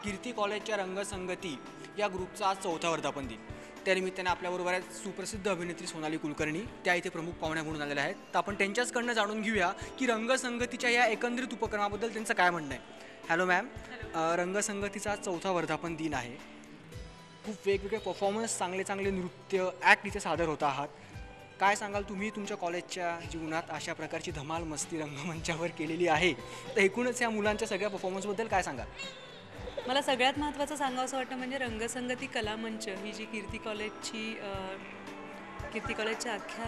कीर्ती कॉलेजच्या रंगसंगती या ग्रुपचा आज 4था वर्धापन दिन. त्यानिमित्ताने आपल्याबरोबर आहेत सुप्रसिद्ध अभिनेत्री सोनाली कुलकर्णी. त्या इथे प्रमुख पाहुण्या म्हणून आलेल्या आहेत. तर आपण त्यांच्याचकडनं जाणून घेऊया की रंगसंगतीच्या या एकंदरीत उपक्रमाबद्दल त्यांचं काय म्हणणं आहे. हॅलो मॅम, रंगसंगतीचा आज 4था वर्धापन दिन आहे. खूप वेगवेगळे परफॉर्मन्स, चांगले चांगले नृत्य, ॲक्ट इथे सादर होत आहात. काय सांगाल तुम्ही तुमच्या कॉलेजच्या जीवनात अशा प्रकारची धमाल मस्ती रंगमंचावर केलेली आहे, तर एकूणच या मुलांच्या सगळ्या परफॉर्मन्सबद्दल काय सांगाल? मला सगळ्यात महत्त्वाचं सांगावंसं वाटतं म्हणजे रंगसंगती कलामंच ही जी कीर्ती कॉलेजच्या अख्ख्या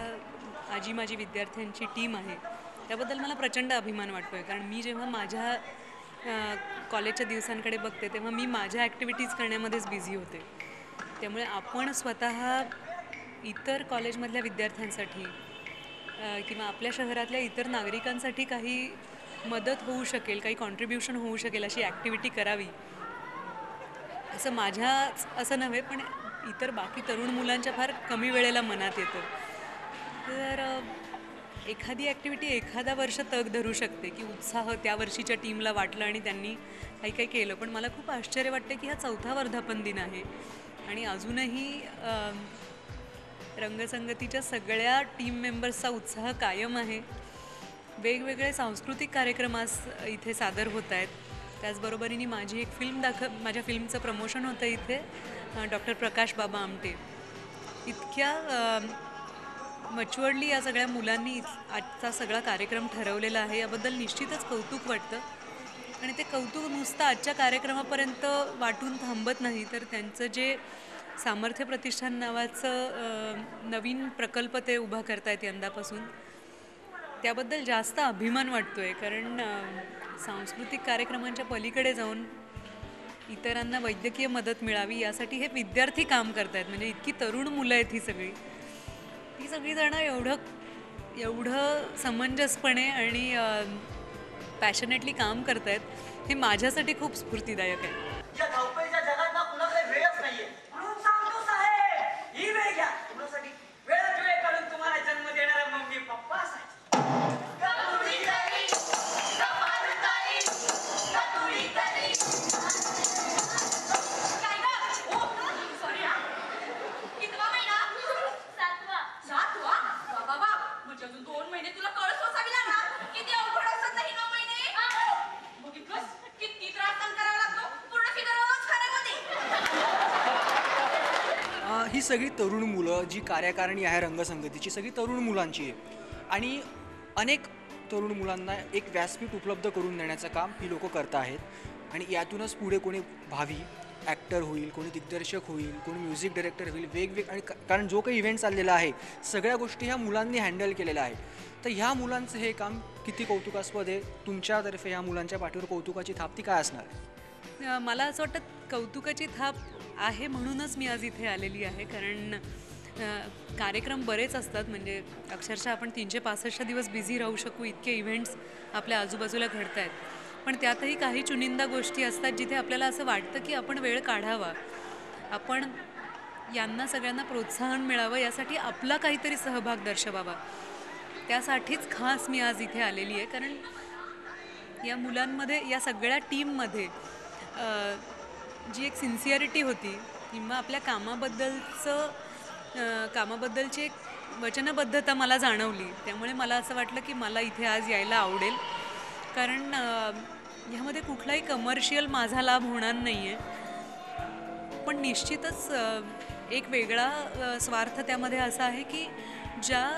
आजी माझी विद्यार्थ्यांची टीम आहे त्याबद्दल मला प्रचंड अभिमान वाटतो आहे. कारण मी जेव्हा माझ्या कॉलेजच्या दिवसांकडे बघते तेव्हा मी माझ्या ॲक्टिव्हिटीज करण्यामध्येच बिझी होते. त्यामुळे आपण स्वतः इतर कॉलेजमधल्या विद्यार्थ्यांसाठी किंवा आपल्या शहरातल्या इतर नागरिकांसाठी काही मदत होऊ शकेल, काही कॉन्ट्रीब्युशन होऊ शकेल अशी ॲक्टिव्हिटी करावी असं माझ्याच असं नव्हे पण इतर बाकी तरुण मुलांच्या फार कमी वेळेला मनात येतं. तर एखादी ॲक्टिव्हिटी एखादा वर्ष तग धरू शकते की उत्साह त्या वर्षीच्या टीमला वाटलं आणि त्यांनी काही काही केलं. पण मला खूप आश्चर्य वाटतं की हा 4था वर्धापन दिन आहे आणि अजूनही रंगसंगतीच्या सगळ्या टीम मेंबर्सचा उत्साह कायम आहे. वेगवेगळे सांस्कृतिक कार्यक्रम इथे सादर होत आहेत. त्याचबरोबरीने माझी एक माझ्या फिल्मचं प्रमोशन होतं इथे. डॉक्टर प्रकाश बाबा आमटे इतक्या मच्युअर्डली या सगळ्या मुलांनी आजचा सगळा कार्यक्रम ठरवलेला आहे याबद्दल निश्चितच कौतुक वाटतं. आणि ते कौतुक नुसतं आजच्या कार्यक्रमापर्यंत वाटून थांबत नाही, तर त्यांचं जे सामर्थ्य प्रतिष्ठान नावाचं नवीन प्रकल्प ते उभा करतायत यंदापासून, त्याबद्दल जास्त अभिमान वाटतो आहे. कारण सांस्कृतिक कार्यक्रमांच्या पलीकडे जाऊन इतरांना वैद्यकीय मदत मिळावी यासाठी हे विद्यार्थी काम करत आहेत. म्हणजे इतकी तरुण मुलं आहेत ही सगळीजणं एवढं समंजसपणे आणि पॅशनेटली काम करत आहेत, हे माझ्यासाठी खूप स्फूर्तिदायक आहे. या धावपळीच्या जगात ना कुणाकडे वेळच नाहीये. म्हणून सांगतो साहेब, ही वेळ घ्या. कुणासाठी? वेळात वेळ काढून तुम्हाला जन्म देणारा मम्मी पप्पा असायचे. ही सगळी तरुण मुलं, जी कार्यकारिणी आहे रंगसंगतीची, सगळी तरुण मुलांची आहे आणि अनेक तरुण मुलांना एक व्यासपीठ उपलब्ध करून देण्याचं काम ही लोकं करत आहेत. आणि यातूनच पुढे कोणी भावी ॲक्टर होईल, कोणी दिग्दर्शक होईल, कोणी म्युझिक डायरेक्टर होईल, आणि कारण जो काही इव्हेंट चाललेला आहे सगळ्या गोष्टी ह्या मुलांनी हँडल केलेल्या आहे. तर ह्या मुलांचं हे काम किती कौतुकास्पद आहे. तुमच्यातर्फे ह्या मुलांच्या पाठीवर कौतुकाची थाप ती काय असणार आहे? मला असं वाटतं कौतुकाची थाप आहे म्हणूनच मी आज इथे आलेली आहे. कारण कार्यक्रम बरेच असतात, म्हणजे अक्षरशः आपण 365 दिवस बिझी राहू शकू इतके इव्हेंट्स आपल्या आजूबाजूला घडत आहेत. पण त्यातही काही चुनिंदा गोष्टी असतात जिथे आपल्याला असं वाटतं की आपण वेळ काढावा, आपण यांना सगळ्यांना प्रोत्साहन मिळावं, यासाठी आपला काहीतरी सहभाग दर्शवावा. त्यासाठीच खास मी आज इथे आलेली आहे. कारण या मुलांमध्ये, या सगळ्या टीममध्ये जी एक सिन्सिअरिटी होती किंवा आपल्या कामाबद्दलची एक वचनबद्धता मला जाणवली. त्यामुळे मला असं वाटलं की मला इथे आज यायला आवडेल. कारण ह्यामध्ये कुठलाही कमर्शियल माझा लाभ होणार नाही आहे. पण निश्चितच एक वेगळा स्वार्थ त्यामध्ये असा आहे की ज्या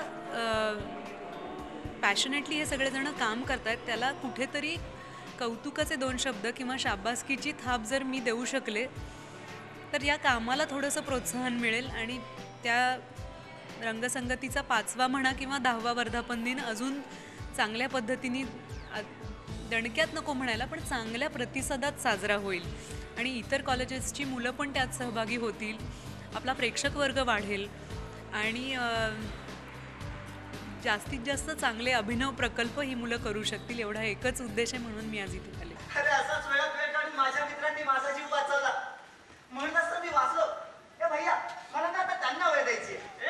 पॅशनेटली हे सगळेजण काम करत आहेत त्याला कुठेतरी कौतुकाचे 2 शब्द किंवा शाबासकीची थाप जर मी देऊ शकले तर या कामाला थोडंसं प्रोत्साहन मिळेल आणि त्या रंगसंगतीचा 5वा म्हणा किंवा 10वा वर्धापन दिन अजून चांगल्या पद्धतीने, दणक्यात नको म्हणायला, पण चांगल्या प्रतिसादात साजरा होईल आणि इतर कॉलेजेसची मुलं पण त्यात सहभागी होतील. आपला प्रेक्षक वर्ग वाढेल आणि जास्तीत जास्त चांगले अभिनव प्रकल्प ही मुलं करू शकतील, एवढा एकच उद्देश आहे. म्हणून मी आज इथे आले. अरे असाच वेळात वेळ काढून माझ्या मित्रांनी माझा जीव वाचवला. म्हणूनच तर मी वाचलो. ए भैया, मला ना आता त्यांना वेळ द्यायची आहे.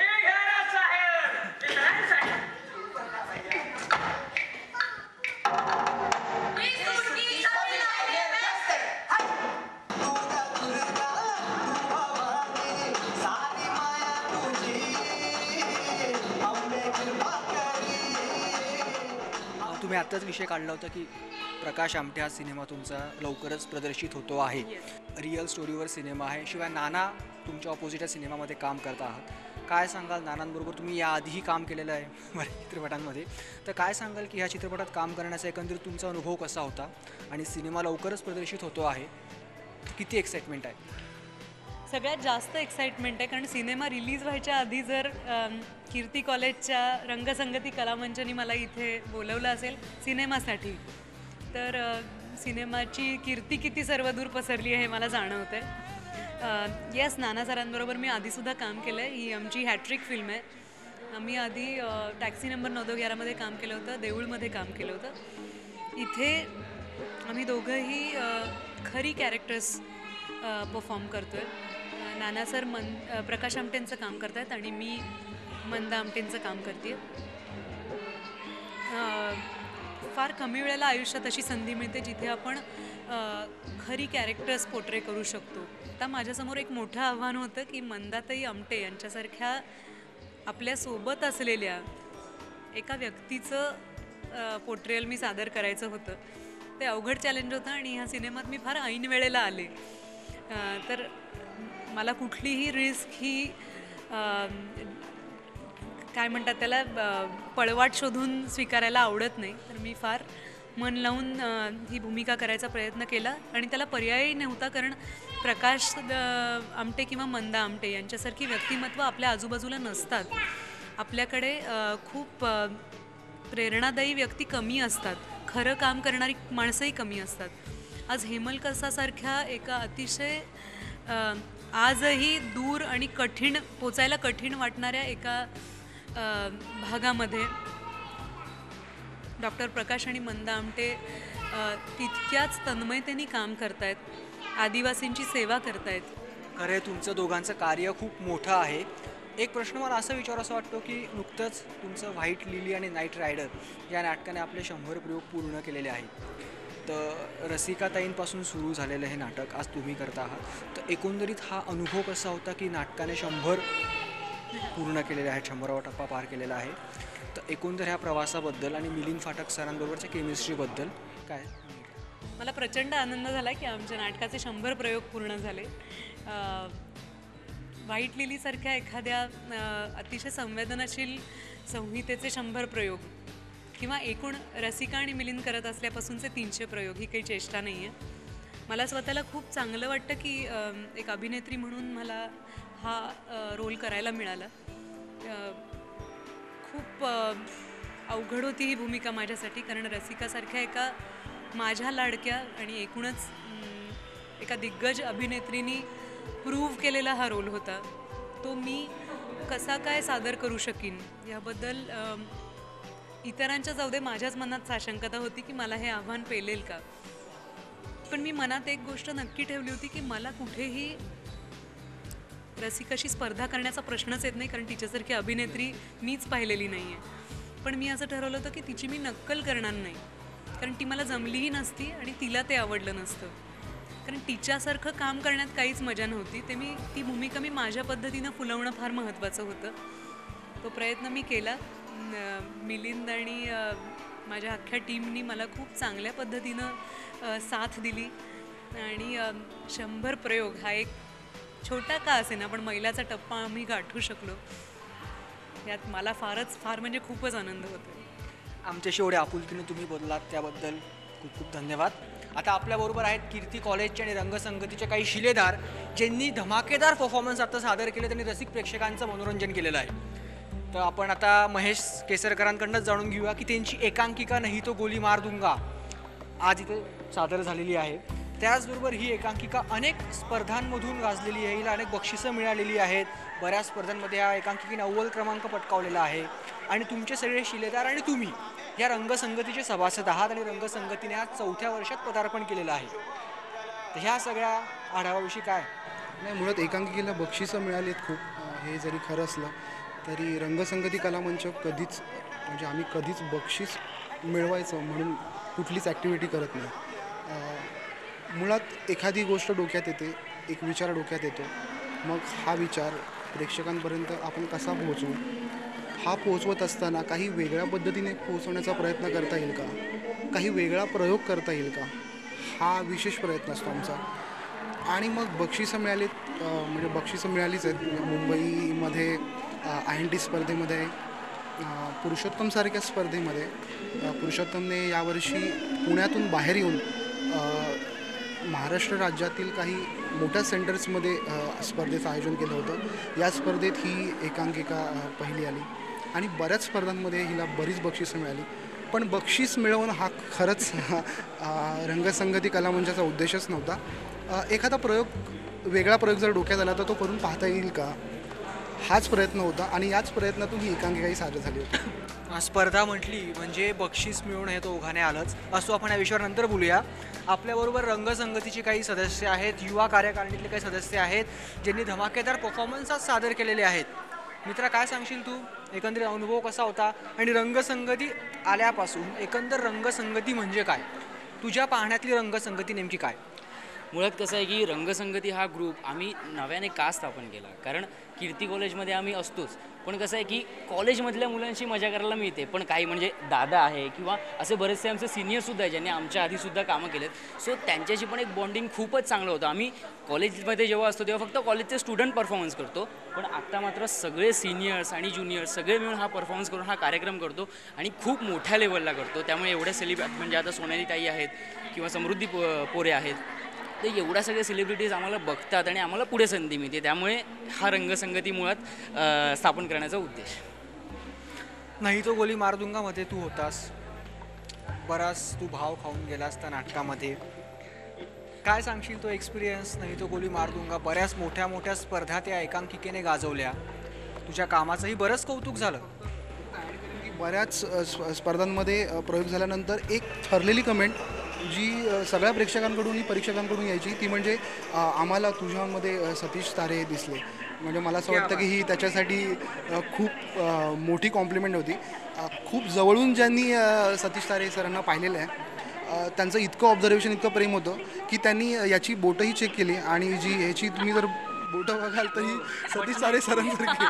तुम्ही आत्ताच विषय काढला होता की प्रकाश आमटे हा सिनेमा तुमचा लवकरच प्रदर्शित होतो आहे. रिअल स्टोरीवर सिनेमा आहे. शिवाय नाना तुमच्या ऑपोजिट या सिनेमामध्ये काम करत आहात. काय सांगाल, नानांबरोबर तुम्ही याआधीही काम केलेलं आहे मराठी चित्रपटांमध्ये, तर काय सांगाल की ह्या चित्रपटात काम करण्याचा एकंदरीत तुमचा अनुभव कसा होता आणि सिनेमा लवकरच प्रदर्शित होतो आहे, किती एक्साइटमेंट आहे? सगळ्यात जास्त एक्साइटमेंट आहे कारण सिनेमा रिलीज व्हायच्या आधी जर कीर्ती कॉलेजच्या रंगसंगती कलामंचनी मला इथे बोलवलं असेल सिनेमासाठी, तर सिनेमाची कीर्ती किती सर्वदूर पसरली आहे हे मला जाणवतं आहे. येस, नाना सरांबरोबर मी आधीसुद्धा काम केलं आहे. ही आमची हॅट्रिक फिल्म आहे. आम्ही आधी टॅक्सी नंबर 911मध्ये काम केलं होतं, देऊळमध्ये काम केलं होतं. इथे आम्ही दोघंही खरी कॅरेक्टर्स परफॉर्म करतो आहे. नाना सर प्रकाश आमटेंचं काम करत आहेत आणि मी मंदा आमटेंचं काम करते. फार कमी वेळेला आयुष्यात अशी संधी मिळते जिथे आपण खरी कॅरेक्टर्स पोर्ट्रे करू शकतो. आता माझ्यासमोर एक मोठं आव्हान होतं की मंदाताई आमटे यांच्यासारख्या आपल्यासोबत असलेल्या एका व्यक्तीचं पोर्ट्रेयल मी सादर करायचं होतं. ते अवघड चॅलेंज होतं आणि ह्या सिनेमात मी फार ऐन वेळेला आले. तर मला कुठलीही रिस्क ही काय म्हणतात त्याला पळवाट शोधून स्वीकारायला आवडत नाही. तर मी फार मन लावून ही भूमिका करायचा प्रयत्न केला आणि त्याला पर्यायही नव्हता, कारण प्रकाश आमटे किंवा मंदा आमटे यांच्यासारखी व्यक्तिमत्व आपल्या आजूबाजूला नसतात. आपल्याकडे खूप प्रेरणादायी व्यक्ती कमी असतात, खरं काम करणारी माणसंही कमी असतात. आज हेमलकसासारख्या एका अतिशय आजही दूर आणि पोचायला कठीण वाटणाऱ्या एका भागामध्ये डॉक्टर प्रकाश आणि मंदा आमटे तितक्याच तन्मयतेने काम करतायत, आदिवासींची सेवा करतायत. खरं तुमचं दोघांचं कार्य खूप मोठं आहे. एक प्रश्न मला असं विचारायचा वाटतो की नुकतंच तुमचं व्हाईट लिली आणि नाईट रायडर या नाटकाने आपले 100 प्रयोग पूर्ण केलेले आहेत. तर रसिकाताईंपासून सुरू झालेलं हे नाटक आज तुम्ही करता आहात. तर एकंदरीत हा अनुभव कसा होता की नाटकाने 100 पूर्ण केलेले आहेत, 100वा टप्पा पार केलेला आहे. तर एकंदर ह्या प्रवासाबद्दल आणि मिलिंद फाटक सरांबरोबरच्या केमिस्ट्रीबद्दल काय? मला प्रचंड आनंद झाला की आमच्या नाटकाचे 100 प्रयोग पूर्ण झाले. व्हाईट लिलीसारख्या एखाद्या अतिशय संवेदनशील संहितेचे 100 प्रयोग किंवा एकूण रसिका आणि मिलिंद करत असल्यापासूनचे 300 प्रयोग ही काही चेष्टा नाही आहे. मला स्वतःला खूप चांगलं वाटतं की एक अभिनेत्री म्हणून मला हा रोल करायला मिळाला. खूप अवघड होती ही भूमिका माझ्यासाठी, कारण रसिकासारख्या एका माझ्या लाडक्या आणि एकूणच एका दिग्गज अभिनेत्रीनी प्रूव्ह केलेला हा रोल होता. तो मी कसा काय सादर करू शकीन याबद्दल इतरांच्या जाऊ दे, माझ्याच मनात साशंकता होती की मला हे आव्हान पेलेल का. पण मी मनात एक गोष्ट नक्की ठेवली होती की मला कुठेही रसिकाशी स्पर्धा करण्याचा प्रश्नच येत नाही, कारण तिच्यासारखी अभिनेत्री मीच पाहिलेली नाही आहे. पण मी असं ठरवलं होतं की तिची मी नक्कल करणार नाही, कारण ती मला जमलीही नसती आणि तिला ते आवडलं नसतं. कारण तिच्यासारखं काम करण्यात काहीच मजा नव्हती. ती भूमिका मी माझ्या पद्धतीनं फुलवणं फार महत्त्वाचं होतं. तो प्रयत्न मी केला. मिलिंद आणि माझ्या अख्ख्या टीमनी मला खूप चांगल्या पद्धतीनं साथ दिली आणि 100 प्रयोग हा एक छोटा का असेना पण मैलाचा टप्पा आम्ही गाठू शकलो. यात मला फार म्हणजे खूपच आनंद होतो. आमच्याशी एवढ्या आपुलकीने तुम्ही बोललात त्याबद्दल खूप खूप धन्यवाद. आता आपल्याबरोबर आहेत कीर्ती कॉलेजचे आणि रंगसंगतीचे काही शिलेदार, ज्यांनी धमाकेदार परफॉर्मन्स आता सादर केले, त्यांनी रसिक प्रेक्षकांचं मनोरंजन केलेलं आहे. तर आपण आता महेश केसरकरांकडूनच जाणून घेऊया की त्यांची एकांकिका नाही तो गोली मार दूंगा आज इथे सादर झालेली आहे. त्याचबरोबर ही एकांकिका अनेक स्पर्धांमधून गाजलेली आहे, हिला अनेक बक्षिसं मिळालेली आहेत. बऱ्याच स्पर्धांमध्ये या एकांकिकेने अव्वल क्रमांक पटकावलेला आहे. आणि तुमचे सगळे शिलेदार आणि तुम्ही या रंगसंगतीचे सभासद आहात आणि रंगसंगतीने आज 4थ्या वर्षात पदार्पण केलेलं आहे. तर ह्या सगळ्या आढावाविषयी काय? नाही, मुळात एकांकिकेला बक्षिसं मिळाली आहेत खूप. हे जरी खरं असलं तरी रंगसंगती कलामंच कधीच म्हणजे आम्ही कधीच बक्षीस मिळवायचं म्हणून कुठलीच ॲक्टिव्हिटी करत नाही. मुळात एखादी गोष्ट डोक्यात येते, एक विचार डोक्यात येतो, मग हा विचार प्रेक्षकांपर्यंत आपण कसा पोहोचवू हा पोहोचवत असताना काही वेगळ्या पद्धतीने पोहोचवण्याचा प्रयत्न करता येईल का, काही वेगळा प्रयोग करता येईल का, हा विशेष प्रयत्न असतो आमचा. आणि मग बक्षिसं मिळालीत, म्हणजे बक्षिसं मिळालीच आहेत. मुंबईमध्ये INT स्पर्धेमध्ये, पुरुषोत्तमसारख्या स्पर्धेमध्ये पुरुषोत्तमने यावर्षी पुण्यातून बाहेर येऊन महाराष्ट्र राज्यातील काही मोठ्या सेंटर्समध्ये स्पर्धेचं आयोजन केलं होतं. या स्पर्धेत ही एकांकिका पहिली आली आणि बऱ्याच स्पर्धांमध्ये हिला बरीच बक्षिसं मिळाली. पण बक्षीस मिळवणं हा खरंच रंगसंगती कलामंचाचा उद्देशच नव्हता. एखादा प्रयोग, वेगळा प्रयोग जर डोक्यात आला तर तो करून पाहता येईल का, हाच प्रयत्न होता आणि याच प्रयत्नातून ही एकांकिकाही सादर झाली होती. स्पर्धा म्हटली म्हणजे बक्षीस मिळवणं हे तो ओघाने आलंच. असो, आपण या विषयावर नंतर बोलूया. आपल्याबरोबर रंगसंगतीचे काही सदस्य आहेत, युवा कार्यकारिणीतले काही सदस्य आहेत, ज्यांनी धमाकेदार परफॉर्मन्स सादर केलेले आहेत. मित्रा, काय सांगशील तू? एकंदरीत अनुभव कसा होता आणि रंगसंगती आल्यापासून एकंदर रंगसंगती म्हणजे काय, तुझ्या पाहण्यातली रंगसंगती नेमकी काय? मुळात कसं आहे की रंगसंगती हा ग्रुप आम्ही नव्याने का स्थापन केला, कारण कीर्ती कॉलेजमध्ये आम्ही असतोच, पण कसं आहे की कॉलेजमधल्या मुलांशी मजा करायला मिळते. पण काही म्हणजे दादा आहे किंवा असे बरेचसे आमचे सिनियरसुद्धा आहे ज्यांनी आमच्या आधीसुद्धा कामं केलेत, सो त्यांच्याशी पण एक बॉन्डिंग खूपच चांगलं होतं. आम्ही कॉलेजमध्ये जेव्हा असतो तेव्हा फक्त कॉलेजचे स्टुडंट परफॉर्मन्स करतो, पण आत्ता मात्र सगळे सिनियर्स आणि ज्युनियर्स सगळे मिळून हा परफॉर्मन्स करून हा कार्यक्रम करतो आणि खूप मोठ्या लेवलला करतो. त्यामुळे एवढ्या म्हणजे आता सोनाली ताई आहेत किंवा समृद्धी पोरे आहेत, ते एवढ्या सगळ्या सेलिब्रिटीज आम्हाला बघतात आणि आम्हाला पुढे संधी मिळते. त्यामुळे हा रंगसंगती मुळात स्थापन करण्याचा उद्देश. नाही तो गोली मारदुंगामध्ये तू होतास, बराच तू भाव खाऊन गेलास त्या नाटकामध्ये. काय सांगशील तो एक्सपिरियन्स? नाही तो गोली मारदुंगा, बऱ्याच मोठ्या मोठ्या स्पर्धा त्या एकांकिकेने गाजवल्या, तुझ्या कामाचंही बरंच कौतुक झालं. बऱ्याच स्पर्धांमध्ये प्रयोग झाल्यानंतर एक ठरलेली कमेंट जी सगळ्या प्रेक्षकांकडून परीक्षकांकडून यायची, ती म्हणजे आम्हाला तुझ्यामध्ये सतीश तारे दिसले. म्हणजे मला असं वाटतं की ही त्याच्यासाठी खूप मोठी कॉम्प्लिमेंट होती. खूप जवळून ज्यांनी सतीश तारे सरांना पाहिलेलं आहे त्यांचं इतकं ऑब्झर्वेशन, इतकं प्रेम होतं की त्यांनी याची बोटही चेक केली आणि याची तुम्ही जर बोटं बघाल तर ही सतीश तारे सरांसारखी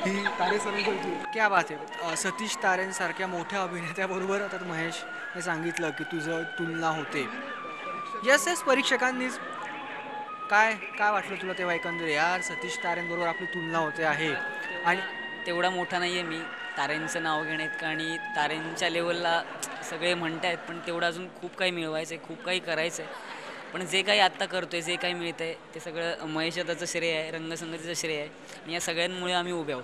ही तारे सरांसारखी. क्या बात आहे. सतीश तारेंसारख्या मोठ्या अभिनेत्याबरोबर आता महेश हे सांगितलं की तुझं तुलना होते. येस परीक्षकांनीच काय काय वाटलं तुला तेव्हा एकंदर, यार सतीश तारेंबरोबर आपली तुलना होते आहे? आणि तेवढा मोठा नाही आहे मी तारेंचं नाव घेण्यात का, आणि तारेंच्या लेवलला सगळे म्हणत आहेत, पण तेवढं अजून खूप काही मिळवायचं आहे, खूप काही करायचं आहे. पण जे काही आत्ता करतो आहे, जे काही मिळतं आहे ते सगळं महेश दादाचं श्रेय आहे, रंगसंगतीचं श्रेय आहे आणि या सगळ्यांमुळे आम्ही उभे आहोत.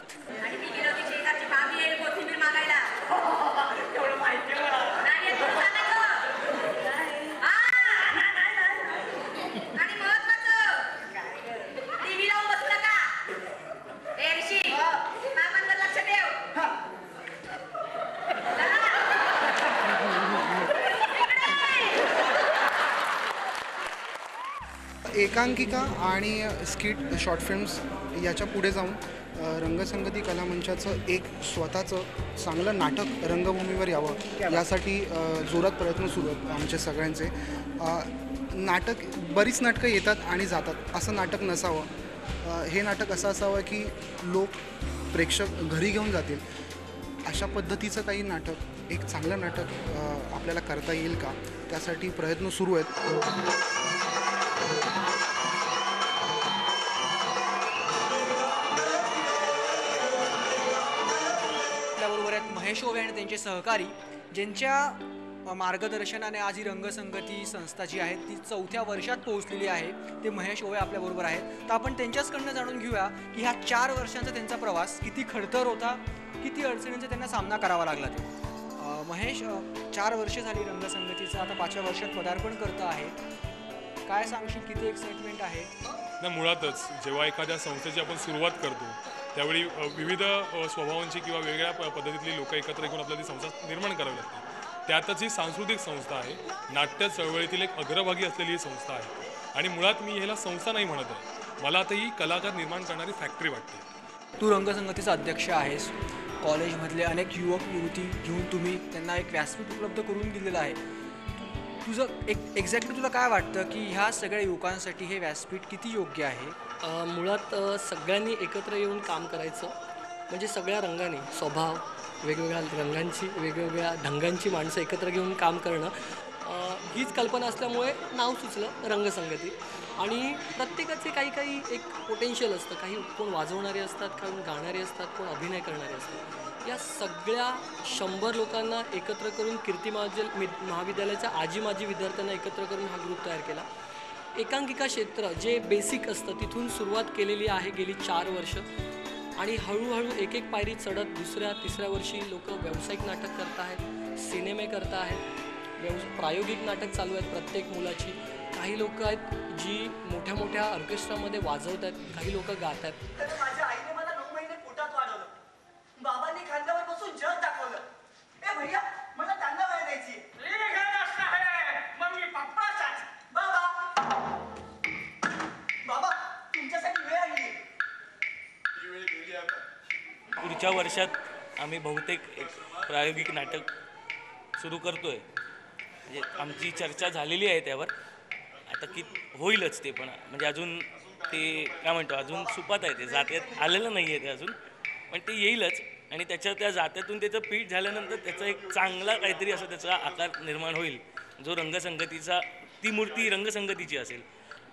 एकांकिका आणि स्किट, शॉर्ट फिल्म्स याच्या पुढे जाऊन रंगसंगती कलामंचाचं एक स्वतःचं चांगलं नाटक रंगभूमीवर यावं यासाठी जोरात प्रयत्न सुरू आहेत आमचे सगळ्यांचे. बरीच नाटकं येतात आणि जातात, असं नाटक नसावं. हे नाटक असं असावं की लोक, प्रेक्षक घरी घेऊन जातील अशा पद्धतीचं काही नाटक, एक चांगलं नाटक आपल्याला करता येईल का, त्यासाठी प्रयत्न सुरू आहेत. आपल्याबरोबर आहेत महेश ओवे आणि त्यांचे सहकारी, ज्यांच्या मार्गदर्शनाने आज ही रंगसंगती संस्था जी आहे ती 4थ्या वर्षात पोहोचलेली आहे. ते महेश ओवे आपल्याबरोबर आहेत. तर आपण त्यांच्याचकडनं जाणून घेऊया की ह्या 4 वर्षांचा त्यांचा प्रवास किती खडतर होता, किती अडचणींचा त्यांना सामना करावा लागला ते. महेश, 4 वर्ष झाली रंगसंगतीचं, आता 5व्या वर्षात पदार्पण करतं आहे. काय सांगशील, किती एक्साइटमेंट आहे? नाही, मुळातच जेव्हा एखाद्या संस्थेची आपण सुरुवात करतो त्यावेळी विविध स्वभावांची किंवा वेगळ्या पद्धतीतली लोकं एकत्र येऊन आपल्याला ती संस्था निर्माण करावी लागते. त्यातच ही सांस्कृतिक संस्था आहे, नाट्य चळवळीतील एक अग्रभागी असलेली ही संस्था आहे. आणि मुळात मी ह्याला संस्था नाही म्हणत आहे, मला आता ही कलाकार निर्माण करणारी फॅक्टरी वाटते. तू रंगसंगतीचा अध्यक्ष आहेस. कॉलेजमधले अनेक युवक युवती घेऊन तुम्ही त्यांना एक व्यासपीठ उपलब्ध करून दिलेलं आहे. तुझं एक्झॅक्टली तुला काय वाटतं की ह्या सगळ्या युवकांसाठी हे व्यासपीठ किती योग्य आहे? मुळात सगळ्यांनी एकत्र येऊन काम करायचं म्हणजे सगळ्या रंगाने स्वभाव, वेगवेगळ्या रंगांची, वेगवेगळ्या ढंगांची माणसं एकत्र घेऊन काम करणं, हीच कल्पना असल्यामुळे नाव सुचलं रंगसंगती. आणि प्रत्येकाचे काही काही एक पोटेन्शियल असतं. काही कोण वाजवणारे असतात, कोण गाणारे असतात, कोण अभिनय करणारे असतात. या सगळ्या 100 लोकांना एकत्र करून कीर्ती महाविद्यालयाच्या आजी माजी विद्यार्थ्यांना एकत्र करून हा ग्रुप तयार केला. एकांकिका क्षेत्र जे बेसिक असतं तिथून सुरुवात केलेली आहे गेली 4 वर्ष. आणि हळूहळू एक एक पायरी चढत 2ऱ्या-3ऱ्या वर्षी लोक व्यावसायिक नाटक करत आहेत, सिनेमे करत आहेत, प्रायोगिक नाटक चालू आहेत प्रत्येक मुलाची. काही लोक आहेत जी मोठ्या मोठ्या ऑर्केस्ट्रामध्ये वाजवत आहेत, काही लोक गात आहेत. तर माझ्या आईने मला 9 महिने पोटात वाढवलं, बाबांनी खांद्यावर बसून जग दाखवलं. ए भैया, मला त्यांना वेळ द्यायची. मम्मी पप्पाचाच. बाबा तुमच्यासाठी वेळ आली. पुढच्या वर्षात आम्ही बहुतेक एक प्रायोगिक नाटक सुरू करतोय. म्हणजे आमची चर्चा झालेली आहे त्यावर. आता की होईलच ते, पण म्हणजे अजून ते काय म्हणतो अजून सुपात आहे, ते जात्यात आलेलं नाही आहे ते अजून, पण ते येईलच. आणि त्या जात्यातून त्याचं पीठ झाल्यानंतर त्याचा एक चांगला काहीतरी असं त्याचा आकार निर्माण होईल, जो रंगसंगतीचा, ती मूर्ती रंगसंगतीची असेल.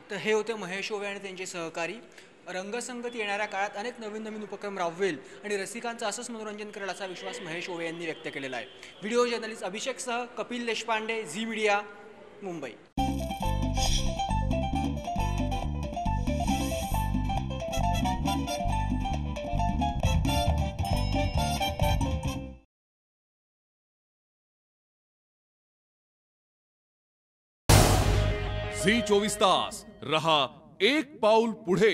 तर हे होते महेश ओवे आणि त्यांचे सहकारी. रंगसंगती येणाऱ्या काळात अनेक नवीन नवीन उपक्रम राबवेल आणि रसिकांचं असंच मनोरंजन करेल असा विश्वास महेश ओवे यांनी व्यक्त केलेला आहे. व्हिडिओ जर्नलिस्ट अभिषेकसह कपिल देशपांडे, झी मीडिया, मुंबई. झी 24 तास रहा एक पाऊल पुढे.